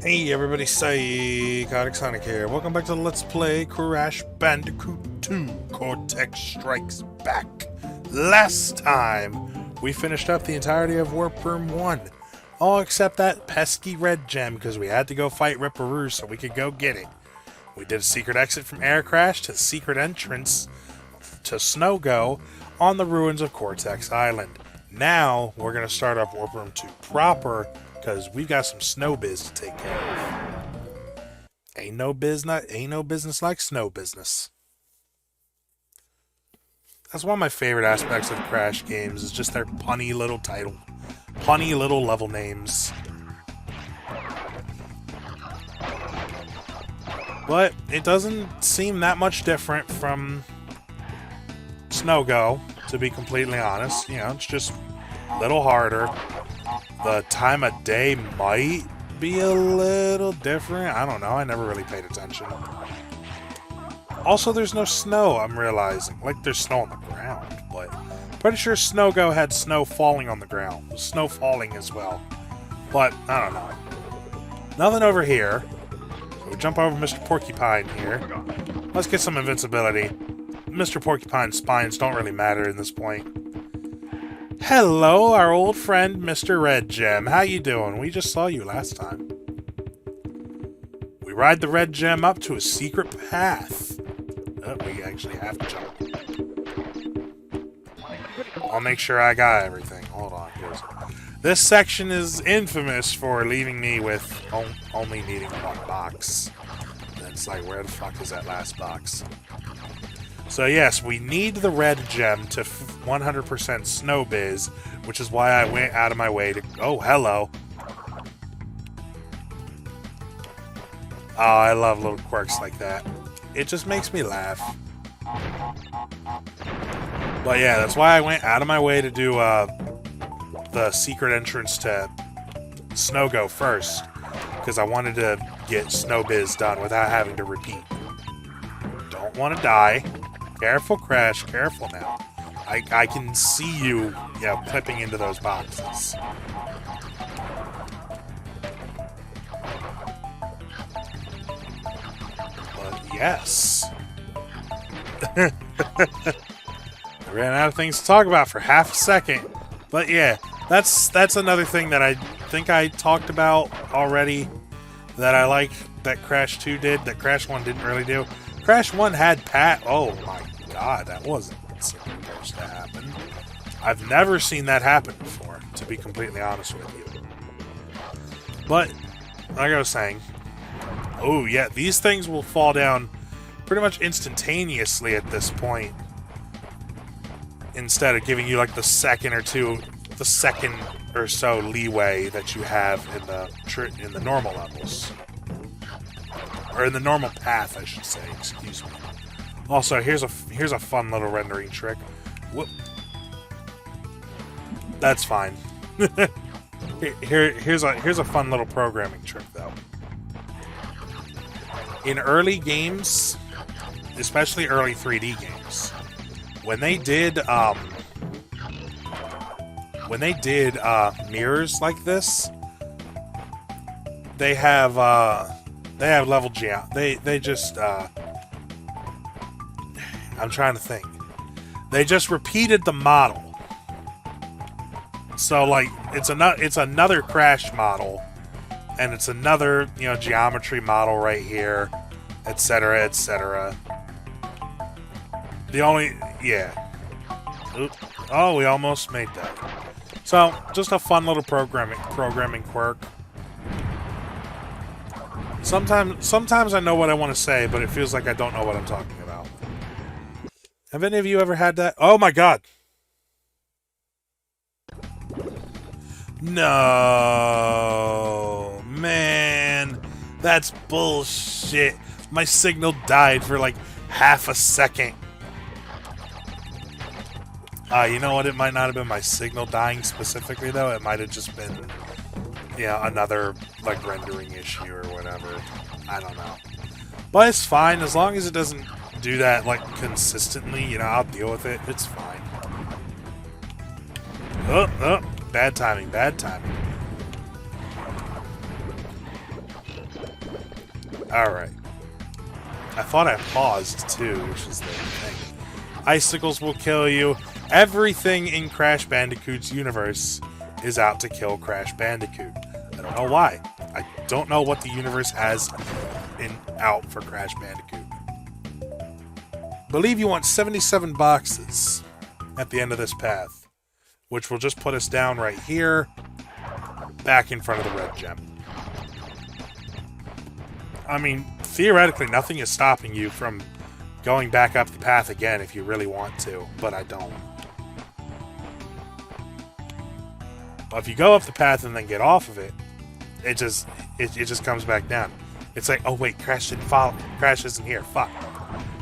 Hey everybody, sykotiksonik here. Welcome back to Let's Play Crash Bandicoot 2 Cortex Strikes Back. Last time, we finished up the entirety of Warp Room 1. All except that pesky red gem, because we had to go fight RetroArch so we could go get it. We did a secret exit from Air Crash to the secret entrance to Snow Go on the ruins of Cortex Island. Now, we're going to start up Warp Room 2 proper, because we've got some Snow Biz to take care of. Ain't no business like snow business. That's one of my favorite aspects of Crash games, is just their punny little level names. But it doesn't seem that much different from Snow Go, to be completely honest. You know, it's just a little harder. The time of day might be a little different. I don't know. I never really paid attention. Also, there's no snow, I'm realizing. Like, there's snow on the ground, but pretty sure Snow Go had snow falling on the ground. Snow falling as well. But, I don't know. Nothing over here. So we jump over Mr. Porcupine here. Let's get some invincibility. Mr. Porcupine's spines don't really matter at this point. Hello, our old friend, Mr. Red Gem. How you doing? We just saw you last time. We ride the Red Gem up to a secret path. Oh, we actually have to jump. I'll make sure I got everything. Hold on. This section is infamous for leaving me with only needing one box. It's like, where the fuck is that last box? So yes, we need the red gem to 100% Snow Biz, which is why I went out of my way to... Oh, hello. Oh, I love little quirks like that. It just makes me laugh. But yeah, that's why I went out of my way to do the secret entrance to Snow Go first, because I wanted to get Snow Biz done without having to repeat. Don't want to die. Careful, Crash. Careful now. I can see you, clipping into those boxes. But yes. I ran out of things to talk about for half a second. But yeah, that's another thing that I think I talked about already that I like that Crash 2 did, that Crash 1 didn't really do. Crash 1 had oh my god, that wasn't supposed to happen. I've never seen that happen before, to be completely honest with you. But, like I was saying, oh yeah, these things will fall down pretty much instantaneously at this point, instead of giving you like the second or so leeway that you have in the normal levels. Or in the normal path, I should say. Excuse me. Also, here's a fun little rendering trick. Whoop. That's fine. Here's a fun little programming trick, though. In early games, especially early 3D games, when they did mirrors like this, they have level they just I'm trying to think. They just repeated the model. So like it's another Crash model, and it's another, geometry model right here, etc., etc. Oh, we almost made that. So, just a fun little programming quirk. Sometimes I know what I want to say, but it feels like I don't know what I'm talking about. Have any of you ever had that? Oh my god! No! Man! That's bullshit! My signal died for like half a second. You know what? It might not have been my signal dying specifically, though. It might have just been, another, like, rendering issue or whatever. I don't know. But it's fine. As long as it doesn't do that, like, consistently, I'll deal with it. It's fine. Oh, bad timing, bad timing. Alright. I thought I paused, too, which is the thing. Icicles will kill you. Everything in Crash Bandicoot's universe is out to kill Crash Bandicoot. I don't know why. I don't know what the universe has out for Crash Bandicoot. Believe you want 77 boxes at the end of this path, which will just put us down right here, back in front of the red gem. I mean, theoretically, nothing is stopping you from going back up the path again if you really want to, but I don't. But if you go up the path and then get off of it, it just comes back down. It's like, oh wait, Crash didn't follow me. Crash isn't here. Fuck.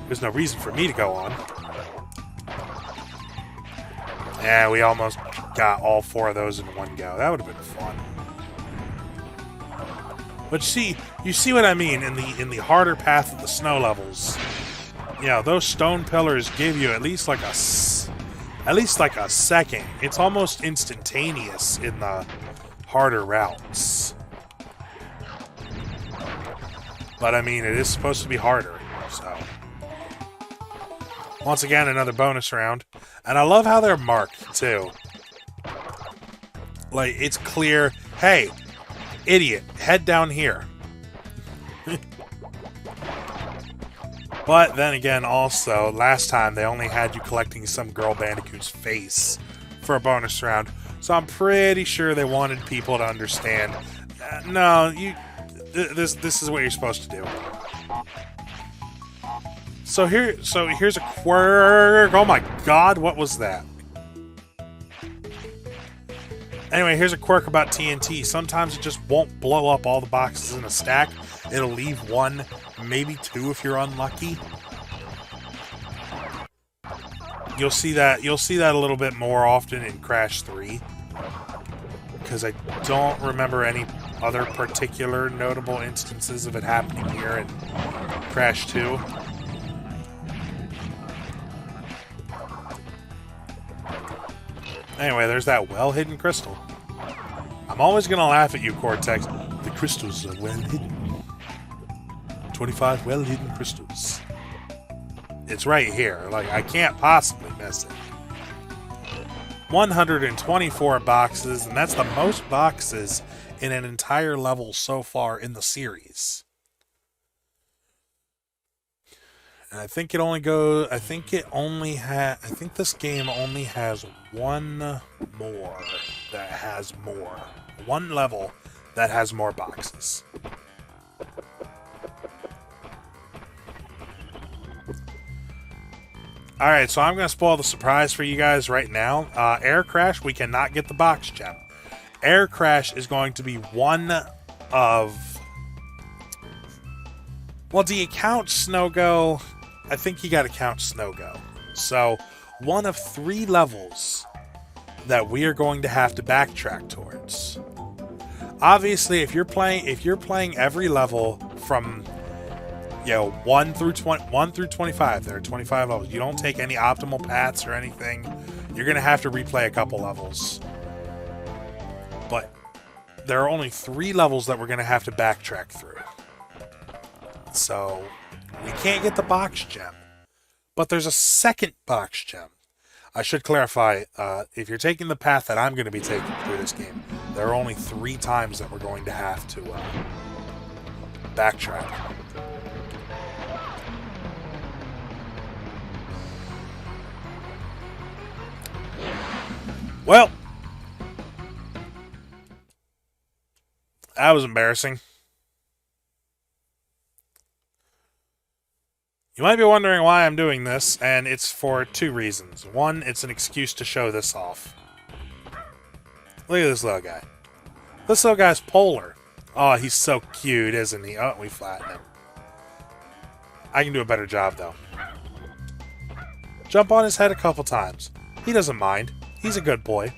There's no reason for me to go on. Yeah, we almost got all 4 of those in one go. That would have been fun. But you see what I mean in the harder path of the snow levels. You know, those stone pillars give you at least like a second. It's almost instantaneous in the harder routes. But I mean, it is supposed to be harder, so. Once again, another bonus round. And I love how they're marked, too. Like, it's clear, hey, idiot, head down here. But then again, also, last time they only had you collecting some girl Bandicoot's face for a bonus round. So I'm pretty sure they wanted people to understand, no, this is what you're supposed to do. So here's a quirk. Oh my god, what was that? Anyway, here's a quirk about TNT. Sometimes it just won't blow up all the boxes in a stack. It'll leave 1, maybe 2 if you're unlucky. You'll see that a little bit more often in Crash 3. Because I don't remember any other particular notable instances of it happening here in Crash 2. Anyway, there's that well-hidden crystal. I'm always going to laugh at you, Cortex. The crystals are well-hidden. 25 well-hidden crystals. It's right here. Like, I can't possibly miss it. 124 boxes, and that's the most boxes in an entire level so far in the series. And I think this game only has one more that has more. One level that has more boxes. Alright, so I'm going to spoil the surprise for you guys right now. Air Crash, we cannot get the box gem. Air Crash is going to be one of... Well, do you count Snow Go? I think you gotta count Snow Go. So, one of 3 levels that we are going to have to backtrack towards. Obviously, if you're playing every level from 1 through 25, there are 25 levels. You don't take any optimal paths or anything. You're gonna have to replay a couple levels. But there are only 3 levels that we're gonna have to backtrack through. So we can't get the box gem. But there's a second box gem. I should clarify, if you're taking the path that I'm going to be taking through this game, there are only 3 times that we're going to have to backtrack. Well, that was embarrassing. You might be wondering why I'm doing this, and it's for 2 reasons. 1, it's an excuse to show this off. Look at this little guy. This little guy's polar. Oh, he's so cute, isn't he? Oh, we flattened him. I can do a better job, though. Jump on his head a couple times. He doesn't mind. He's a good boy.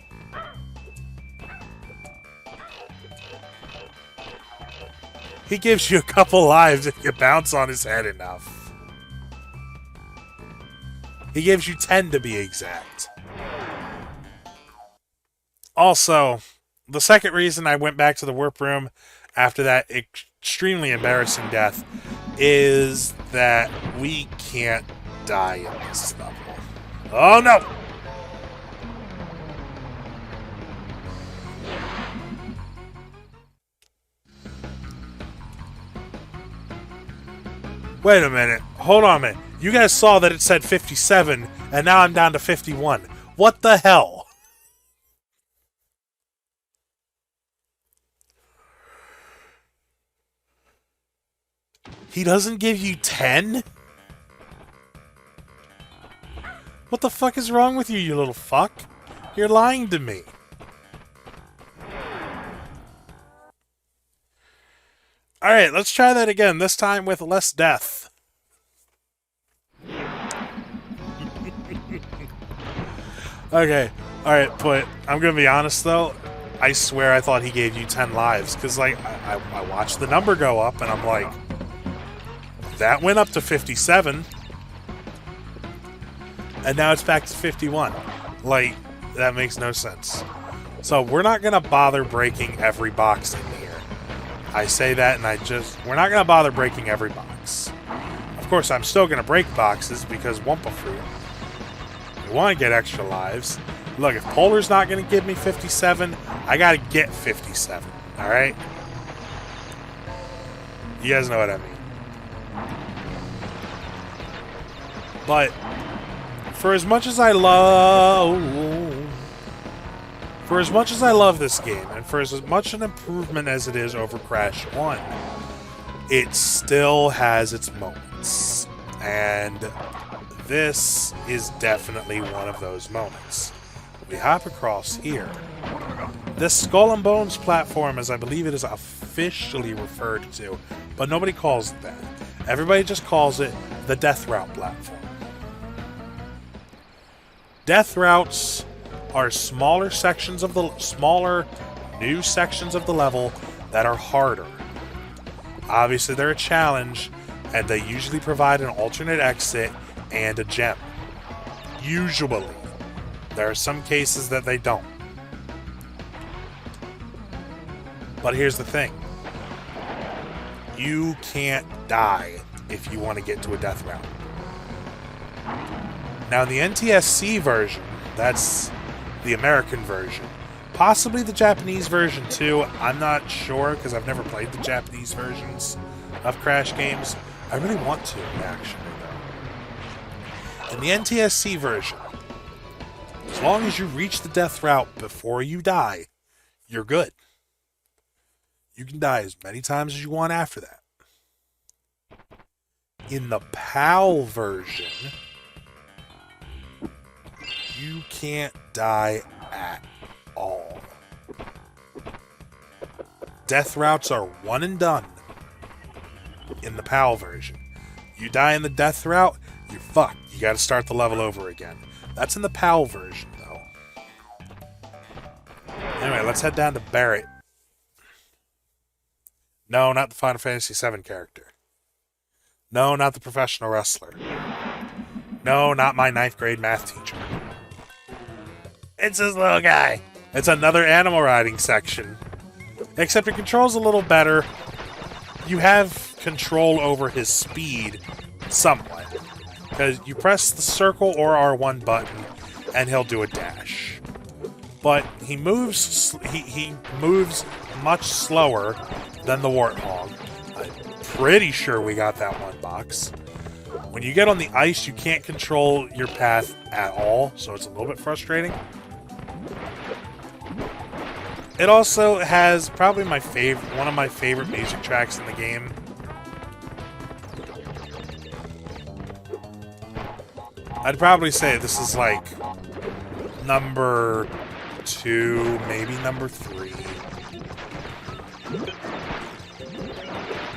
He gives you a couple lives if you bounce on his head enough. He gives you 10 to be exact. Also, the second reason I went back to the warp room after that extremely embarrassing death is that we can't die in this level. Oh no! Wait a minute. Hold on a minute. You guys saw that it said 57, and now I'm down to 51. What the hell? He doesn't give you 10? What the fuck is wrong with you, you little fuck? You're lying to me. Alright, let's try that again, this time with less death. Okay, alright, but I'm gonna be honest though, I swear I thought he gave you 10 lives, because like, I watched the number go up, and I'm like, that went up to 57, and now it's back to 51. Like, that makes no sense. So we're not gonna bother breaking every box in here. I say that, and we're not gonna bother breaking every box. Of course, I'm still gonna break boxes, because Wumpa Fruit. You want to get extra lives. Look, if Polar's not going to give me 57, I got to get 57. Alright? You guys know what I mean. But, for as much as I love this game, and for as much an improvement as it is over Crash 1, it still has its moments. And this is definitely one of those moments. We hop across here. This Skull and Bones platform, as I believe it is officially referred to, but nobody calls it that. Everybody just calls it the Death Route platform. Death routes are new sections of the level that are harder. Obviously, they're a challenge, and they usually provide an alternate exit and a gem. Usually. There are some cases that they don't. But here's the thing. You can't die if you want to get to a death route. Now, in the NTSC version, that's the American version, possibly the Japanese version too, I'm not sure because I've never played the Japanese versions of Crash games. I really want to, actually. In the NTSC version, as long as you reach the death route before you die, you're good. You can die as many times as you want after that. In the PAL version, you can't die at all. Death routes are one and done in the PAL version. You die in the death route, you're fucked. You gotta start the level over again. That's in the PAL version, though. Anyway, let's head down to Barrett. No, not the Final Fantasy VII character. No, not the professional wrestler. No, not my 9th grade math teacher. It's this little guy. It's another animal riding section. Except it controls a little better. You have control over his speed somewhat. Because you press the circle or R1 button, and he'll do a dash. But he moves much slower than the Warthog. I'm pretty sure we got that one box. When you get on the ice, you can't control your path at all, so it's a little bit frustrating. It also has probably one of my favorite music tracks in the game. I'd probably say this is like number 2, maybe number 3.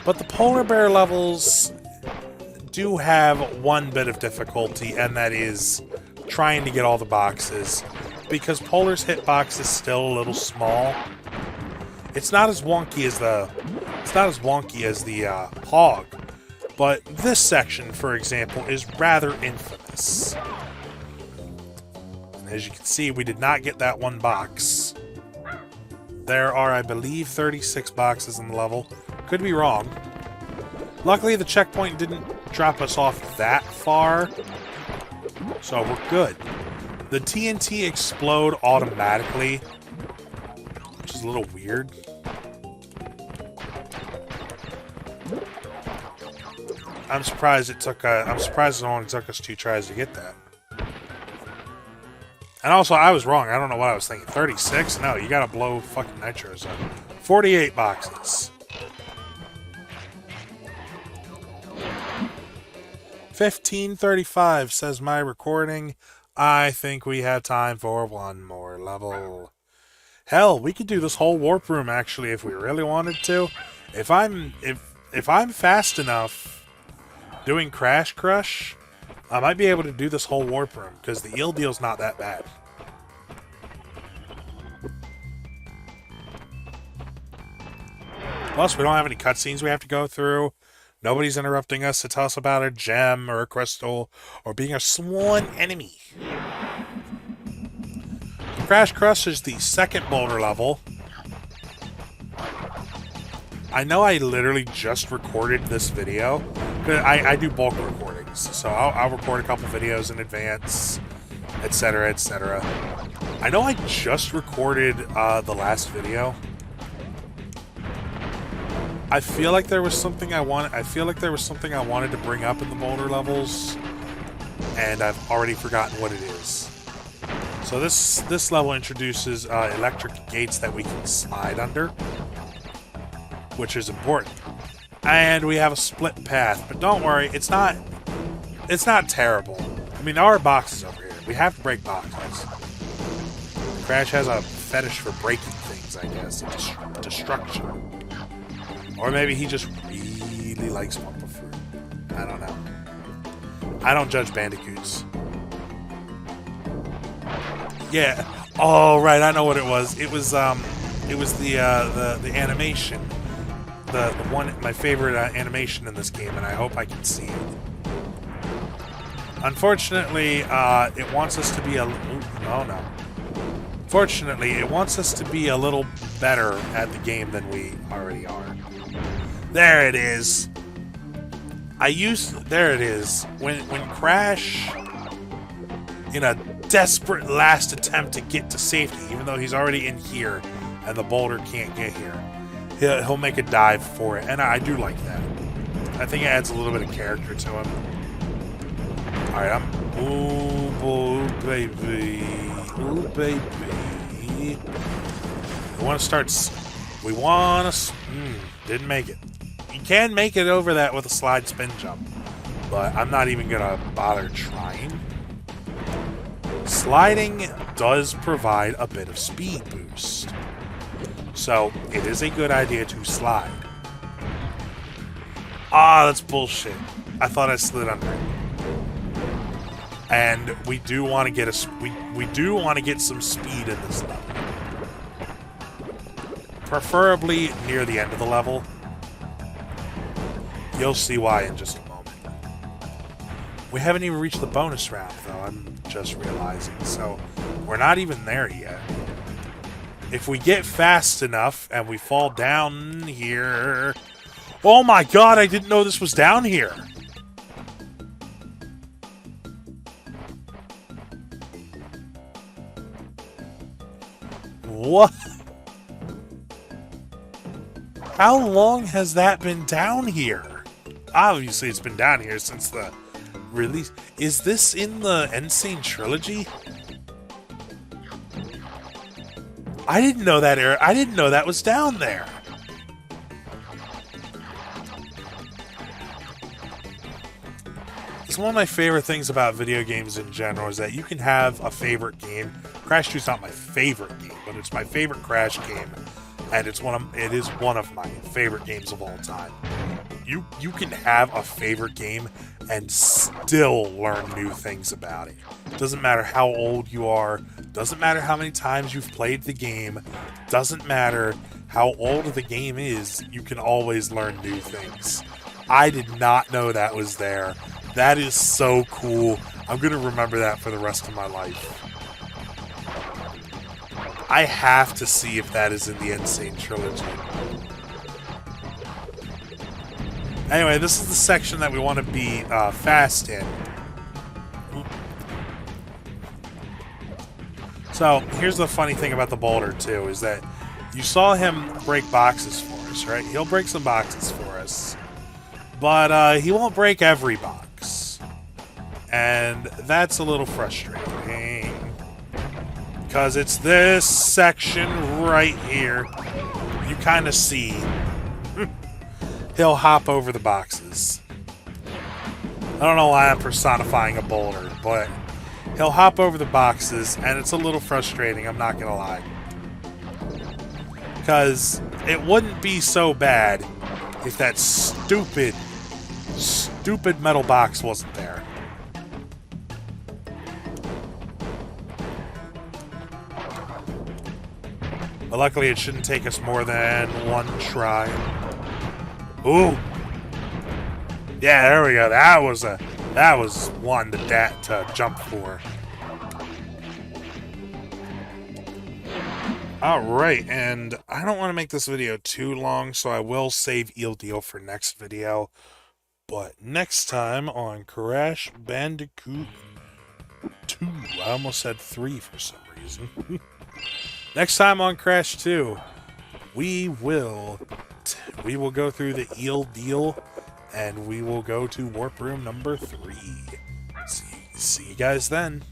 But the Polar Bear levels do have one bit of difficulty, and that is trying to get all the boxes, because Polar's hitbox is still a little small. It's not as wonky as the Hog, but this section, for example, is rather infamous. And as you can see, we did not get that one box. There are, I believe, 36 boxes in the level. Could be wrong. Luckily, the checkpoint didn't drop us off that far, so we're good. The TNT explode automatically, which is a little weird. I'm surprised it only took us 2 tries to get that. And also, I was wrong. I don't know what I was thinking. 36? No, you gotta blow fucking nitros up. 48 boxes. 15:35 says my recording. I think we have time for one more level. Hell, we could do this whole warp room actually if we really wanted to. If I'm fast enough doing Crash Crush, I might be able to do this whole warp room because the eel deal's not that bad. Plus, we don't have any cutscenes we have to go through. Nobody's interrupting us to tell us about a gem or a crystal or being a sworn enemy. Crash Crush is the second boulder level. I know I literally just recorded this video. I do bulk recordings, so I'll record a couple videos in advance, etc., etc. I know I just recorded the last video. I feel like there was something I wanted to bring up in the boulder levels, and I've already forgotten what it is. So this level introduces electric gates that we can slide under, which is important. And we have a split path, but don't worry, it's not terrible. I mean, there are boxes over here. We have to break boxes. Crash has a fetish for breaking things, I guess, destruction. Or maybe he just really likes Wumpa fruit. I don't know. I don't judge bandicoots. Yeah. Oh, right. I know what it was. It was the animation. The one, my favorite animation in this game, and I hope I can see it. Unfortunately, it wants us to be Fortunately, it wants us to be a little better at the game than we already are. There it is. There it is. When Crash, in a desperate last attempt to get to safety, even though he's already in here and the boulder can't get here, he'll make a dive for it, and I do like that. I think it adds a little bit of character to him. All right, ooh baby, ooh baby. We want to. Didn't make it. You can make it over that with a slide spin jump, but I'm not even gonna bother trying. Sliding does provide a bit of speed boost, so it is a good idea to slide. Ah, that's bullshit. I thought I slid under it. And we do want to get we do want to get some speed in this level. Preferably near the end of the level. You'll see why in just a moment. We haven't even reached the bonus round, though, I'm just realizing. So, we're not even there yet. If we get fast enough and we fall down here... Oh my god, I didn't know this was down here! What? How long has that been down here? Obviously, it's been down here since the release. Is this in the Insane Trilogy? I didn't know that era. I didn't know that was down there. It's one of my favorite things about video games in general is that you can have a favorite game. Crash 2 is not my favorite game, but it's my favorite Crash game, and it is one of my favorite games of all time. You can have a favorite game and still learn new things about it. Doesn't matter how old you are, doesn't matter how many times you've played the game, doesn't matter how old the game is, you can always learn new things. I did not know that was there. That is so cool. I'm going to remember that for the rest of my life. I have to see if that is in the Insane Trilogy. Anyway, this is the section that we want to be fast in. So, here's the funny thing about the boulder, too, is that you saw him break boxes for us, right? He'll break some boxes for us. But he won't break every box. And that's a little frustrating. Because it's this section right here. You kind of see. He'll hop over the boxes. I don't know why I'm personifying a boulder, but he'll hop over the boxes, and it's a little frustrating, I'm not gonna lie. Because it wouldn't be so bad if that stupid metal box wasn't there. But luckily it shouldn't take us more than one try. Ooh! Yeah, there we go. That was one to jump for. Alright, and I don't want to make this video too long, so I will save Eel Deal for next video. But next time on Crash Bandicoot 2, I almost said 3 for some reason. Next time on Crash 2, we will go through the Eel Deal, and we will go to Warp Room number 3. See you guys then.